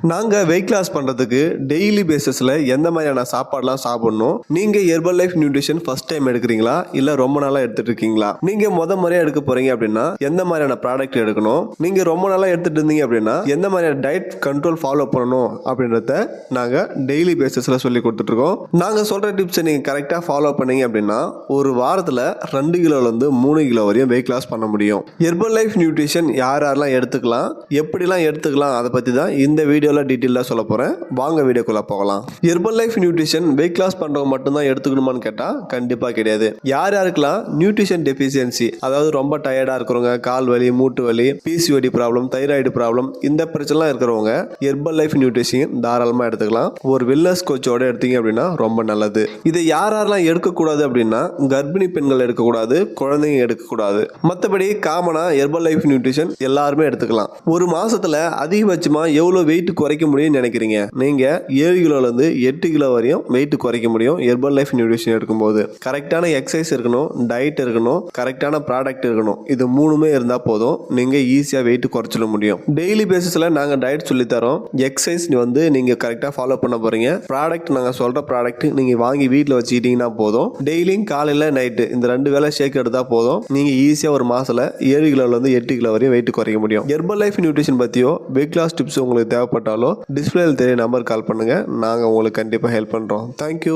நாங்கள் weight loss பண்ணுறதுக்கு daily பேசிஸில் எந்த மாதிரியான சாப்பாடுலாம் சாப்பிடணும்? நீங்கள் Herbalife nutrition first time எடுக்கிறீங்களா இல்லை ரொம்ப நாளாக எடுத்துகிட்டு இருக்கீங்களா? நீங்கள் முறையாக எடுக்க போகிறீங்க அப்படின்னா எந்த மாதிரியான ப்ராடக்ட் எடுக்கணும்? நீங்கள் ரொம்ப நாளாக எடுத்துகிட்டு இருந்தீங்க அப்படின்னா எந்த மாதிரியான டயட் கண்ட்ரோல் ஃபாலோ பண்ணணும் அப்படின்றத நாங்கள் டெய்லி பேசிஸில் சொல்லி கொடுத்துட்ருக்கோம். நாங்கள் சொல்கிற டிப்ஸை நீங்கள் கரெக்டாக ஃபாலோ பண்ணீங்க அப்படின்னா ஒரு வாரத்தில் 2 கிலோலேருந்து 3 கிலோ வரையும் வெயிட் லாஸ் பண்ண முடியும். ஹெர்பல் லைஃப் நியூட்ரிஷன் யார் யாரெல்லாம் எடுத்துக்கலாம், எப்படிலாம் எடுத்துக்கலாம், அதை பற்றி தான் இந்த வீடியோவில் டீட்டெயிலாக சொல்ல போகிறேன். வாங்க வீடியோக்குள்ளே போகலாம். Herbalife nutrition weight loss பண்ணுறவங்க மட்டும்தான் எடுத்துக்கணுமான்னு கேட்டால் கண்டிப்பாக கிடையாது. யார் யாருக்கெல்லாம் நியூட்ரிஷன் டெஃபிஷியன்சி, அதாவது ரொம்ப டயர்டாக இருக்கிறவங்க, கால் வலி, மூட்டு வலி, பிசிஓடி ப்ராப்ளம், தைராய்டு ப்ராப்ளம், இந்த பிரச்சனைலாம் இருக்கிறவங்க ஹெர்பல் லைஃப் நியூட்ரிஷன் தாராளமாக எடுத்துக்கலாம். ஒரு வெல்னஸ் கோச்சோட எடுத்தீங்க அப்படின்னா ரொம்ப நல்லது. இதை யாரெல்லாம் எடுக்கக்கூடாது அப்படின்னா கர்ப்பிணி பெண்கள் எடுக்கக்கூடாது, குழந்தைங்க எடுக்கக்கூடாது. மற்றபடி காமனாக ஹெர்பல் லைஃப் நியூட்ரிஷன் எல்லாருமே எடுத்துக்கலாம். ஒரு மாசத்துல அதிகபட்சமாக எவ்வளோ வெயிட் குறைக்க முடியும்னு நினைக்கிறீங்க? நீங்க 7 கிலோலேருந்து 8 கிலோ வரையும் வெயிட் குறைக்க முடியும் ஹெர்பல் லைஃப் நியூட்ரிஷன் எடுக்கும்போது. கரெக்டான எக்ஸசைஸ் இருக்கணும், டயட் இருக்கணும், கரெக்டான ப்ராடக்ட் இருக்கணும். இது மூணுமே இருந்தால் போதும், நீங்க ஈஸியாக வெயிட் குறைச்சிட முடியும். டெய்லி பேசிஸில் நாங்கள் டயட் சொல்லித்தரோம். எக்ஸசைஸ் வந்து நீங்க கரெக்டாக ஃபாலோ பண்ண போறீங்க. ப்ராடக்ட் நாங்கள் சொல்ற ப்ராடக்ட் நீங்க வாங்கி வீட்டில் வச்சுக்கிட்டீங்கன்னா போதும். டெய்லியும் காலையில் நைட்டு இந்த 2 வேளை ஷேக் எடுத்தால் போதும், நீங்க ஈஸியாக ஒரு மாசத்துல 7 கிலோலேருந்து 8 கிலோ வரையும் வெயிட் குறைக்க முடியும். ஹெர்பல் லைஃப் நியூட்ரிஷன் பற்றியோ வெயிட் லாஸ் டிப்ஸ் உங்களுக்கு தேவைப்பட்டாலோ டிஸ்பிளேல தெரிய நம்பர் கால் பண்ணுங்க. நாங்கள் உங்களுக்கு கண்டிப்பாக ஹெல்ப் பண்ணுறோம். தேங்க்யூ.